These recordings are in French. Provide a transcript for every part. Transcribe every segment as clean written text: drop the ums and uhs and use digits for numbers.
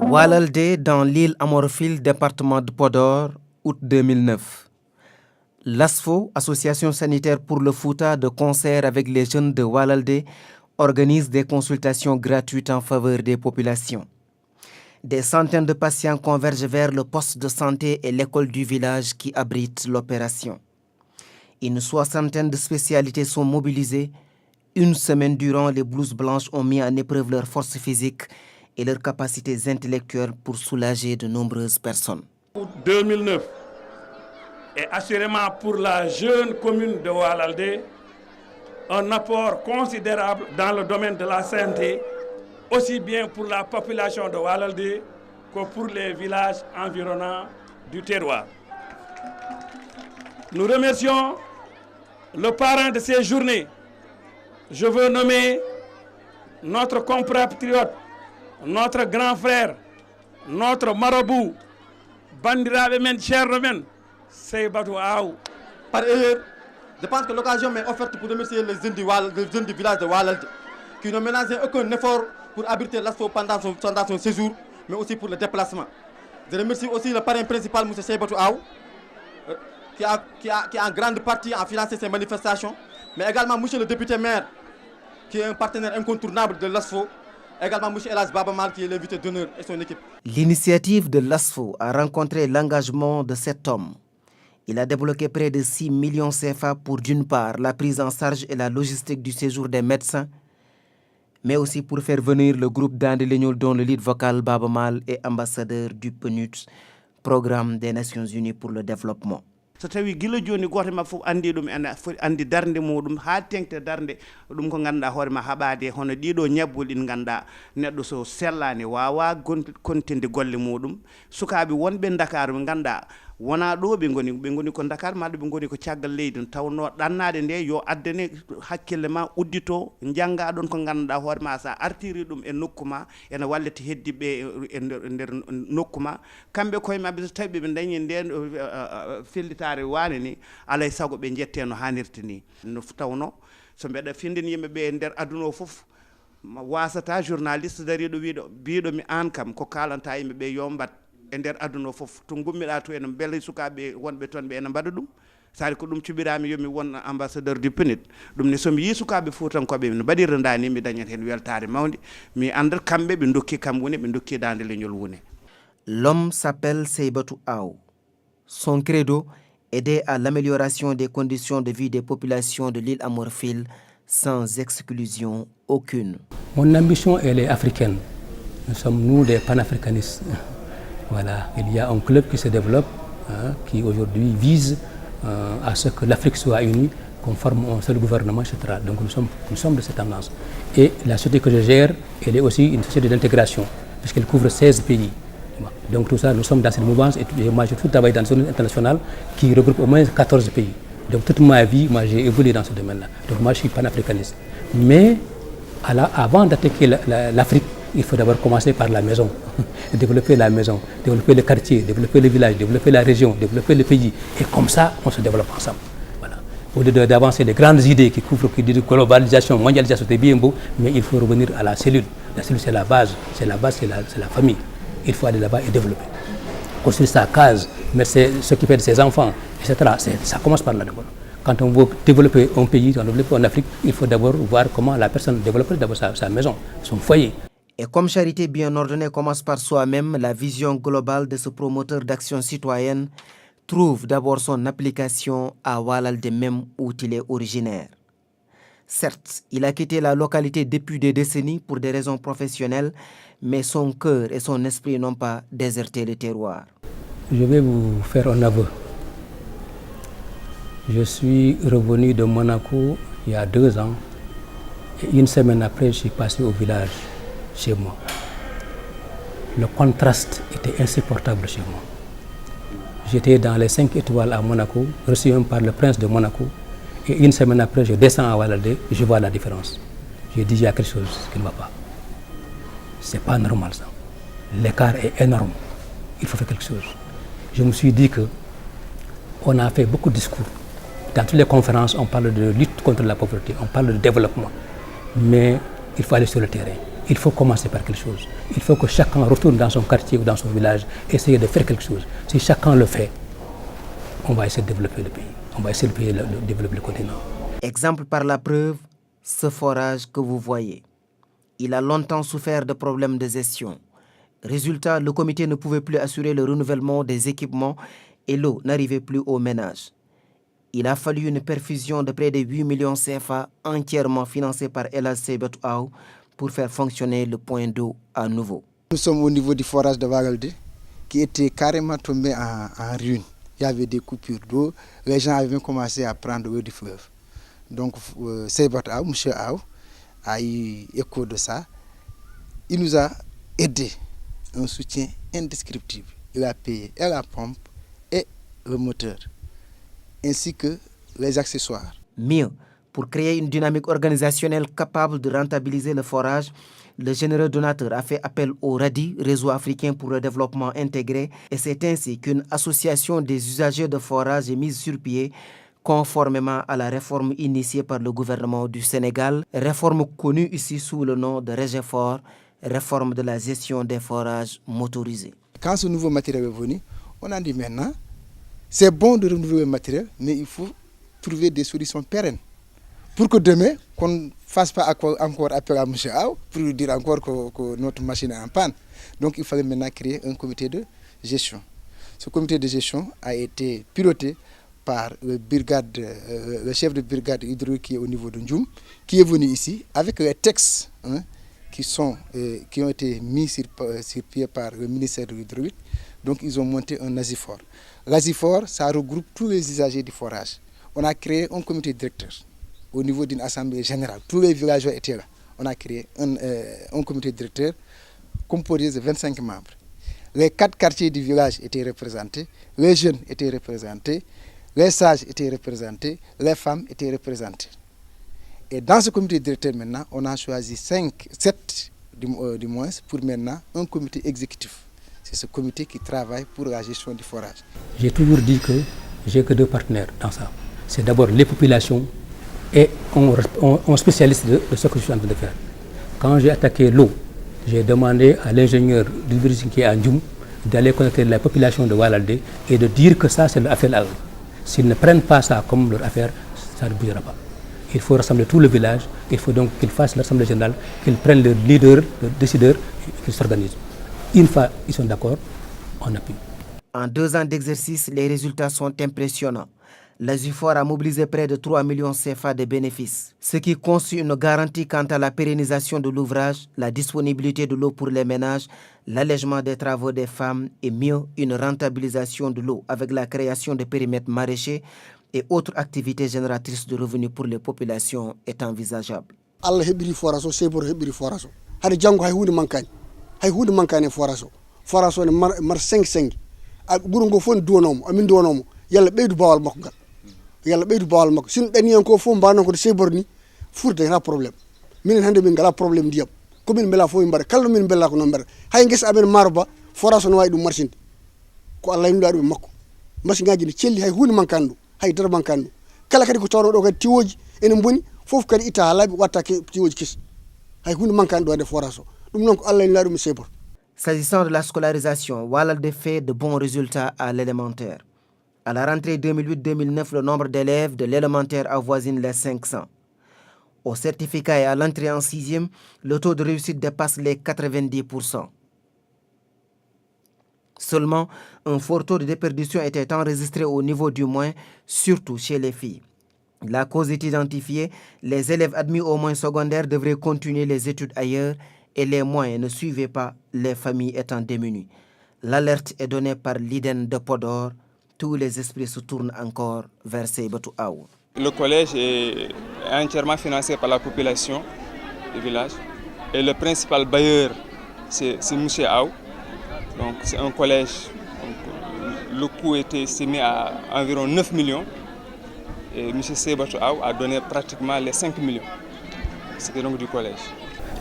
Walalde dans l'île Amorphile, département de Podor, août 2009. L'ASFO, Association sanitaire pour le Fouta, de concert avec les jeunes de Walalde, organise des consultations gratuites en faveur des populations. Des centaines de patients convergent vers le poste de santé et l'école du village qui abrite l'opération. Une soixantaine de spécialités sont mobilisées. Une semaine durant, les blouses blanches ont mis en épreuve leur force physique et leurs capacités intellectuelles pour soulager de nombreuses personnes. 2009 est assurément pour la jeune commune de Walalde un apport considérable dans le domaine de la santé, aussi bien pour la population de Walalde que pour les villages environnants du terroir. Nous remercions le parrain de ces journées. Je veux nommer notre compatriote, notre grand frère, notre marabout, Bandirabe men, Cherno men, Seybatou Aou. Par ailleurs, je pense que l'occasion m'est offerte pour remercier les jeunes du village de Walalde qui n'ont ménagé aucun effort pour abriter l'ASFO pendant son séjour, mais aussi pour le déplacement. Je remercie aussi le parrain principal, M. Seybatou Aou, qui a en grande partie financé ces manifestations, mais également M. le député maire, qui est un partenaire incontournable de l'ASFO, également M. Elas Babamal, qui est l'invité d'honneur, et son équipe. L'initiative de l'ASFO a rencontré l'engagement de cet homme. Il a débloqué près de 6 millions CFA pour, d'une part, la prise en charge et la logistique du séjour des médecins, mais aussi pour faire venir le groupe d'Andelegnol dont le lead vocal Babamal est ambassadeur du PNUD, Programme des Nations Unies pour le développement. so tawi gila joni goto ma fof andi ɗum ene foti andi darde muɗum ha tengte darde ɗum ko ganduɗa hoorema haɓade hono ɗiɗo ñabbul ɗin ganduɗa neɗɗo so sellani wawa kontinde golle muɗum sukaɓe wonɓe Dakar ɓe ganduɗa wona ɗo ɓe goni ko Dakar maɗo ɓe goni ko caggal leydi tawno ɗannade nde yo addane hakkille ma uddito jangga ɗon ko ganduɗa hoorema sa artiri ɗum e nokku ma ene wallete heddiɓe e nder nokku ma kamɓe koye mabɓe so tawi ɓe dañi nden fellitare wane ni alay saago ɓe jette no hannirta ni no tawno so mbeɗa findini yimɓeɓe e nder aduna o foof wasata journaliste dariɗo biɗo mi an kam ko kalanta yimɓeɓe yo mbat e nder aduna o fof to gummiɗa to ene beele sukaɓe wonɓe toon ɓe ene mbaɗa ɗum sari ko ɗum cuɓirami yomi won ambassadeur du PNUD ɗum ni somi yi sukaɓe Fuutankoɓe no mbaɗirta ndani mi dañat hen weltare mawde mi andat kamɓe ɓe dokki kam woni ɓe dokki dande leñol woni. L'homme s'appelle Seybatou Aou. Son credo, aider à l'amélioration des conditions de vie des populations de l'île Amorphile sans exclusion aucune. Mon ambition, elle est africaine. Nous sommes, nous, des panafricanistes. Voilà, il y a un club qui se développe, qui aujourd'hui vise à ce que l'Afrique soit unie, qu'on forme un seul gouvernement, etc. Donc nous sommes de cette tendance. Et la société que je gère, elle est aussi une société d'intégration, puisqu'elle couvre 16 pays. Donc tout ça, nous sommes dans cette mouvance et moi j'ai tout travaillé dans une zone internationale qui regroupe au moins 14 pays. Donc toute ma vie, moi j'ai évolué dans ce domaine-là. Donc moi je suis panafricaniste. Mais avant d'attaquer l'Afrique, il faut d'abord commencer par la maison, développer la maison, développer le quartier, développer le village, développer la région, développer le pays. Et comme ça, on se développe ensemble. Voilà. Au lieu d'avancer des grandes idées qui couvrent de globalisation, mondialisation, c'est bien beau, mais il faut revenir à la cellule. La cellule, c'est la base, c'est la famille. Il faut aller là-bas et développer. Construire sa case, mais s'occuper de ses enfants, etc. Ça commence par là d'abord. Quand on veut développer un pays, on veut développer en Afrique, il faut d'abord voir comment la personne développe d'abord sa maison, son foyer. Et comme charité bien ordonnée commence par soi-même, la vision globale de ce promoteur d'action citoyenne trouve d'abord son application à Walalde même où il est originaire. Certes, il a quitté la localité depuis des décennies pour des raisons professionnelles, mais son cœur et son esprit n'ont pas déserté le terroir. Je vais vous faire un aveu. Je suis revenu de Monaco il y a 2 ans et une semaine après, je suis passé au village chez moi. Le contraste était insupportable chez moi. J'étais dans les 5 étoiles à Monaco, reçu par le prince de Monaco. Et une semaine après, je descends à Walalde et je vois la différence. Je dis, il y a quelque chose qui ne va pas. C'est pas normal ça. L'écart est énorme. il faut faire quelque chose. Je me suis dit qu'on a fait beaucoup de discours. Dans toutes les conférences, on parle de lutte contre la pauvreté, on parle de développement. Mais il faut aller sur le terrain. Il faut commencer par quelque chose. Il faut que chacun retourne dans son quartier ou dans son village, essayer de faire quelque chose. Si chacun le fait, on va essayer de développer le pays. On va essayer de développer le continent. Exemple par la preuve, ce forage que vous voyez. Il a longtemps souffert de problèmes de gestion. Résultat, le comité ne pouvait plus assurer le renouvellement des équipements et l'eau n'arrivait plus aux ménages. Il a fallu une perfusion de près de 8 millions CFA entièrement financée par El Hadj Seybatou Aw pour faire fonctionner le point d'eau à nouveau. Nous sommes au niveau du forage de Walalde qui était carrément tombé en ruine. Il y avait des coupures d'eau, les gens avaient commencé à prendre l'eau du fleuve. Donc Seybatou Aw, M. Aw, a eu écho de ça. Il nous a aidé, un soutien indescriptible. Il a payé et la pompe et le moteur, ainsi que les accessoires. Mieux, pour créer une dynamique organisationnelle capable de rentabiliser le forage, le généreux donateur a fait appel au RADI, Réseau africain pour le développement intégré, et c'est ainsi qu'une association des usagers de forage est mise sur pied, conformément à la réforme initiée par le gouvernement du Sénégal, réforme connue ici sous le nom de REGEFOR, réforme de la gestion des forages motorisés. Quand ce nouveau matériel est venu, on a dit maintenant, c'est bon de renouveler le matériel, mais il faut trouver des solutions pérennes. Pour que demain, qu'on ne fasse pas encore appel à M. Aw pour lui dire encore que notre machine est en panne. Donc il fallait maintenant créer un comité de gestion. Ce comité de gestion a été piloté par le chef de brigade hydraulique qui est au niveau de Ndioum, qui est venu ici avec les textes qui ont été mis sur pied par le ministère de l'hydraulique. Donc ils ont monté un ASIFOR. L'ASIFOR, ça regroupe tous les usagers du forage. On a créé un comité directeur au niveau d'une assemblée générale. Tous les villageois étaient là. On a créé un comité directeur composé de 25 membres. Les 4 quartiers du village étaient représentés, les jeunes étaient représentés, les sages étaient représentés, les femmes étaient représentées. Et dans ce comité directeur maintenant, on a choisi 7 du moins pour maintenant un comité exécutif. C'est ce comité qui travaille pour la gestion du forage. J'ai toujours dit que j'ai que 2 partenaires dans ça. C'est d'abord les populations et un spécialiste de ce que je suis en train de faire. Quand j'ai attaqué l'eau, j'ai demandé à l'ingénieur du l'université qui est à Ndioum d'aller connecter la population de Walalde et de dire que ça c'est l'affaire à eux. S'ils ne prennent pas ça comme leur affaire, ça ne bougera pas. Il faut rassembler tout le village, il faut donc qu'ils fassent l'assemblée générale, qu'ils prennent leurs leaders, leurs décideurs et qu'ils s'organisent. Une fois ils sont d'accord, on appuie. En 2 ans d'exercice, les résultats sont impressionnants. L'ASIFOR a mobilisé près de 3 millions CFA de bénéfices, ce qui constitue une garantie quant à la pérennisation de l'ouvrage, la disponibilité de l'eau pour les ménages, l'allègement des travaux des femmes et mieux, une rentabilisation de l'eau avec la création de périmètres maraîchers et autres activités génératrices de revenus pour les populations est envisageable. Allah hebiri foraso sebor hebiri foraso hade jango hay hunde mankani foraso ne mar 5 ak burungo fon duonomo amin duonomo yalla beydu bawal makko sin dani en ko fo mbano ko de sebor ni furde ha problème min hande min gala problème diyam ko min bela fo mbar kala min bela ko non mbar hay ngess aben marba foraso no way dum marsinde ko Allah yimdo adu makko masingaji ni celli hay hunde mankando hay dar mankando kala kadi ko tawno do kadi tiwoji enen boni fof kadi ita halabi watta ke tiwoji kis hay hunde mankando de foraso dum non ko Allah yimdo adu sebor. S'agissant de la scolarisation, Walalde fait de bons résultats à l'élémentaire. À la rentrée 2008-2009, le nombre d'élèves de l'élémentaire avoisine les 500. Au certificat et à l'entrée en 6e, le taux de réussite dépasse les 90%. Seulement, un fort taux de déperdition était enregistré au niveau du moins, surtout chez les filles. La cause est identifiée, les élèves admis au moins secondaire devraient continuer les études ailleurs et les moyens ne suivaient pas, les familles étant démunies. L'alerte est donnée par l'IDEN de Podor. Tous les esprits se tournent encore vers Seybatou Aw. Le collège est entièrement financé par la population du village. Et le principal bailleur, c'est M. Aw. Donc c'est un collège. Donc, le coût était estimé à environ 9 millions. Et M. Seybatou Aw a donné pratiquement les 5 millions. C'était donc du collège.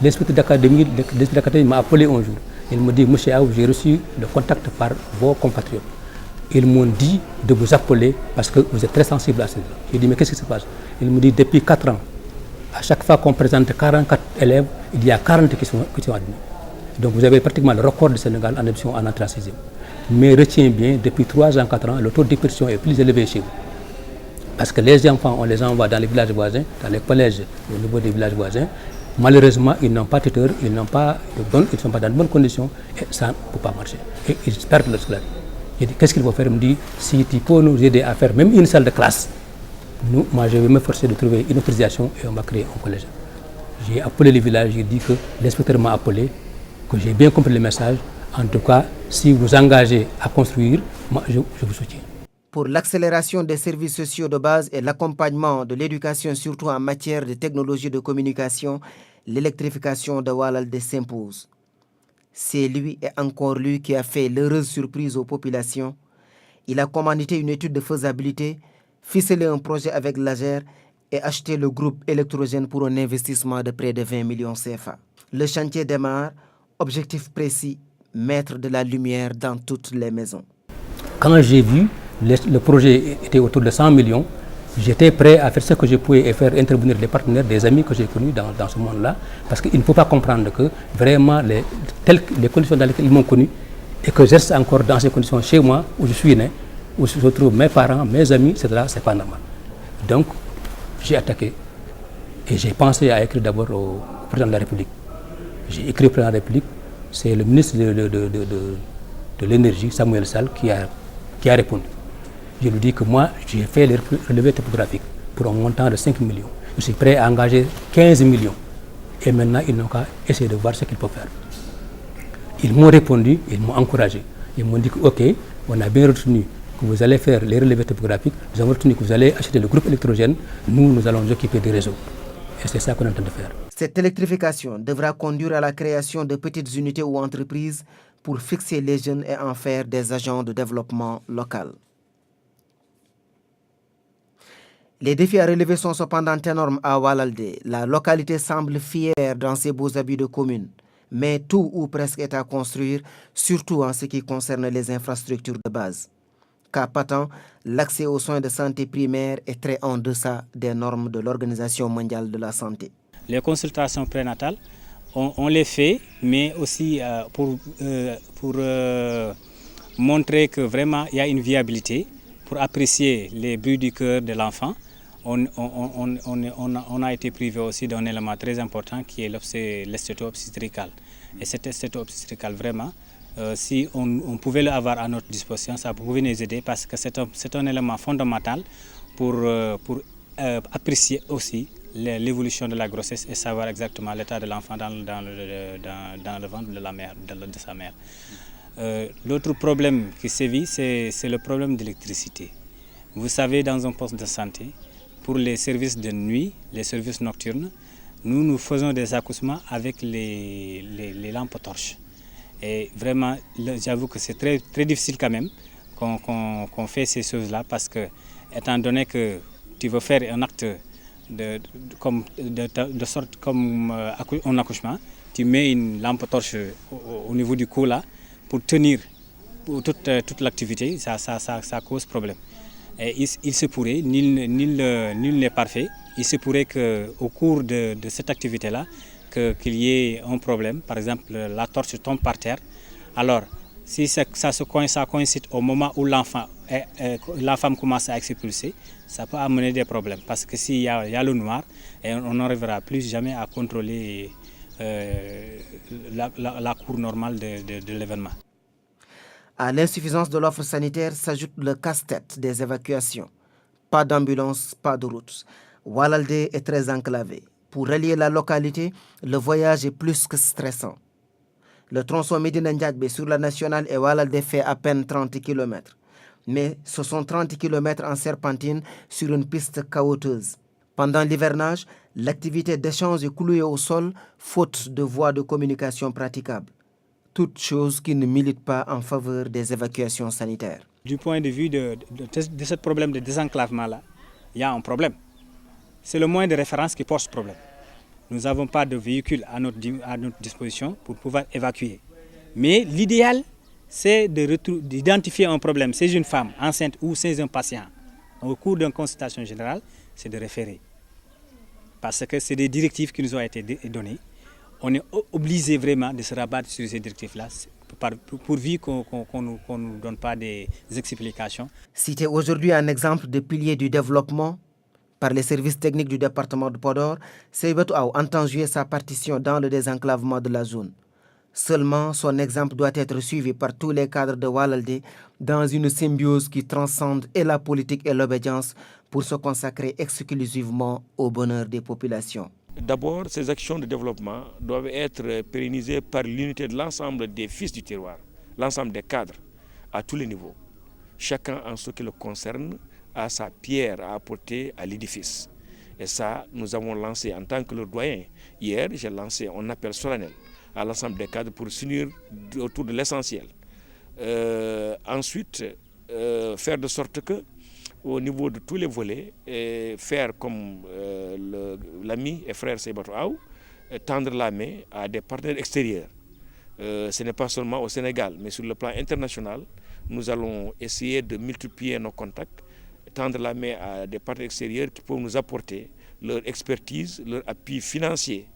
L'inspecteur d'académie m'a appelé un jour. Il me dit, monsieur Aou, j'ai reçu le contact par vos compatriotes. Ils m'ont dit de vous appeler parce que vous êtes très sensible à ça. J'ai dit, mais qu'est-ce qui se passe? Il me dit, depuis 4 ans, à chaque fois qu'on présente 44 élèves, il y a 40 qui sont admis. Donc vous avez pratiquement le record du Sénégal en admission en entrée en 6e. Mais retiens bien, depuis 3 ans, 4 ans, le taux de déperdition est plus élevé chez vous. Parce que les enfants, on les envoie dans les villages voisins, dans les collèges au niveau des villages voisins. Malheureusement, ils n'ont pas de tuteur, ils ne sont pas dans de bonnes conditions et ça ne peut pas marcher. Et ils perdent leur scolaire. J'ai dit, qu'est-ce qu'il faut faire? Il me dit, si tu peux nous aider à faire même une salle de classe, moi je vais m'efforcer de trouver une autorisation et on va créer un collège. J'ai appelé les villages, j'ai dit que l'inspecteur m'a appelé, que j'ai bien compris le message. En tout cas, si vous engagez à construire, moi, je vous soutiens. Pour l'accélération des services sociaux de base et l'accompagnement de l'éducation, surtout en matière de technologie de communication, l'électrification de Walalde s'impose. C'est lui et encore lui qui a fait l'heureuse surprise aux populations. Il a commandité une étude de faisabilité, ficelé un projet avec l'AGER et acheté le groupe électrogène pour un investissement de près de 20 millions CFA. Le chantier démarre, objectif précis, mettre de la lumière dans toutes les maisons. Quand j'ai vu le projet était autour de 100 millions, j'étais prêt à faire ce que je pouvais et faire intervenir les partenaires, des amis que j'ai connus dans ce monde-là, parce qu'il ne faut pas comprendre que vraiment les conditions dans lesquelles ils m'ont connu et que je reste encore dans ces conditions chez moi, où je suis né, où se retrouvent mes parents, mes amis, etc., c'est pas normal. Donc, j'ai attaqué et j'ai pensé à écrire d'abord au président de la République. J'ai écrit au président de la République, c'est le ministre de l'énergie, Samuel Sall, qui a répondu. Je lui dis que moi, j'ai fait les relevés topographiques pour un montant de 5 millions. Je suis prêt à engager 15 millions. Et maintenant, ils n'ont qu'à essayer de voir ce qu'ils peuvent faire. Ils m'ont répondu, ils m'ont encouragé. Ils m'ont dit que, OK, on a bien retenu que vous allez faire les relevés topographiques, nous avons retenu que vous allez acheter le groupe électrogène, nous allons nous occuper des réseaux. Et c'est ça qu'on est en train de faire. Cette électrification devra conduire à la création de petites unités ou entreprises pour fixer les jeunes et en faire des agents de développement local. Les défis à relever sont cependant énormes à Walalde. La localité semble fière dans ses beaux habits de commune. Mais tout ou presque est à construire, surtout en ce qui concerne les infrastructures de base. Car pourtant, l'accès aux soins de santé primaires est très en deçà des normes de l'Organisation mondiale de la santé. Les consultations prénatales, on les fait, mais aussi pour montrer que vraiment il y a une viabilité, pour apprécier les bruits du cœur de l'enfant. On a été privé aussi d'un élément très important qui est l'estéto-obstétrical. Et cet estéto-obstétrical, vraiment, si on pouvait l'avoir à notre disposition, ça pouvait nous aider parce que c'est un élément fondamental pour apprécier aussi l'évolution de la grossesse et savoir exactement l'état de l'enfant dans le ventre de sa mère. L'autre problème qui sévit, c'est le problème d'électricité. Vous savez, dans un poste de santé, pour les services de nuit, les services nocturnes, nous faisons des accouchements avec les lampes torches. Et vraiment, j'avoue que c'est très, très difficile quand même qu'on fait ces choses-là parce que, étant donné que tu veux faire un acte de sorte comme un accouchement, tu mets une lampe torche au niveau du cou là pour tenir pour toute l'activité, ça cause problème. Et il se pourrait, nul n'est parfait, il se pourrait qu'au cours de cette activité-là, qu'il y ait un problème, par exemple la torche tombe par terre. Alors, si ça coïncide au moment où la femme commence à expulser, ça peut amener des problèmes. Parce que s'il y a le noir, on n'arrivera plus jamais à contrôler la cour normale de l'événement. À l'insuffisance de l'offre sanitaire s'ajoute le casse-tête des évacuations. Pas d'ambulance, pas de route. Walalde est très enclavé. Pour relier la localité, le voyage est plus que stressant. Le tronçon Médina Ndiadbé sur la nationale et Walalde fait à peine 30 km. Mais ce sont 30 km en serpentine sur une piste chaoteuse. Pendant l'hivernage, l'activité d'échange est clouée au sol, faute de voies de communication praticables. Toute chose qui ne milite pas en faveur des évacuations sanitaires. Du point de vue de ce problème de désenclavement-là, il y a un problème. C'est le moyen de référence qui pose problème. Nous n'avons pas de véhicule à notre disposition pour pouvoir évacuer. Mais l'idéal, c'est d'identifier un problème. C'est une femme enceinte ou c'est un patient. Au cours d'une consultation générale, c'est de référer. Parce que c'est des directives qui nous ont été données. On est obligé vraiment de se rabattre sur ces directives-là, pourvu qu'on ne nous donne pas des explications. Cité aujourd'hui un exemple de pilier du développement par les services techniques du département de Podor, Seybatou Aw entend jouer sa partition dans le désenclavement de la zone. Seulement, son exemple doit être suivi par tous les cadres de Walalde dans une symbiose qui transcende et la politique et l'obédience pour se consacrer exclusivement au bonheur des populations. D'abord, ces actions de développement doivent être pérennisées par l'unité de l'ensemble des fils du terroir, l'ensemble des cadres, à tous les niveaux. Chacun en ce qui le concerne a sa pierre à apporter à l'édifice. Et ça, nous avons lancé en tant que le doyen. Hier, j'ai lancé un appel solennel à l'ensemble des cadres pour s'unir autour de l'essentiel. Ensuite, faire de sorte que, au niveau de tous les volets, faire comme l'ami et frère Seybatou Aw, tendre la main à des partenaires extérieurs. Ce n'est pas seulement au Sénégal, mais sur le plan international, nous allons essayer de multiplier nos contacts, tendre la main à des partenaires extérieurs qui peuvent nous apporter leur expertise, leur appui financier.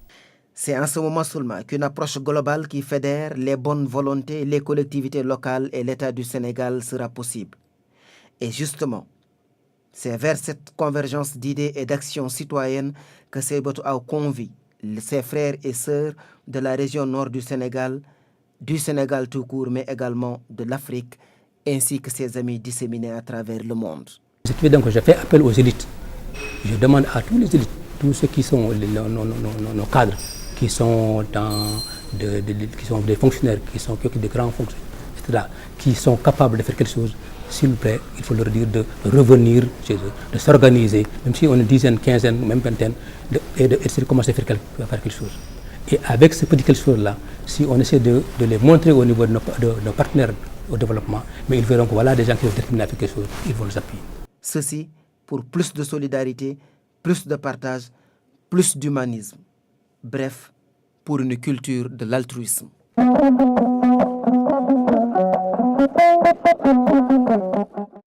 C'est en ce moment seulement qu'une approche globale qui fédère les bonnes volontés, les collectivités locales et l'État du Sénégal sera possible. Et justement, c'est vers cette convergence d'idées et d'actions citoyennes que Seybatou Aw convie ses frères et sœurs de la région nord du Sénégal tout court, mais également de l'Afrique, ainsi que ses amis disséminés à travers le monde. Donc, je fais appel aux élites. Je demande à tous les élites, tous ceux qui sont nos cadres, qui sont des fonctionnaires, qui sont des grands fonctionnaires, etc., qui sont capables de faire quelque chose. S'il vous plaît, il faut leur dire de revenir chez eux, de s'organiser, même si on est une dizaine, quinzaine, même vingtaine, et de commencer à faire quelque chose. Et avec ce petit quelque chose-là, si on essaie de les montrer au niveau de nos partenaires au développement, mais ils verront que voilà des gens qui sont déterminés à faire quelque chose, ils vont les appuyer. Ceci pour plus de solidarité, plus de partage, plus d'humanisme. Bref, pour une culture de l'altruisme.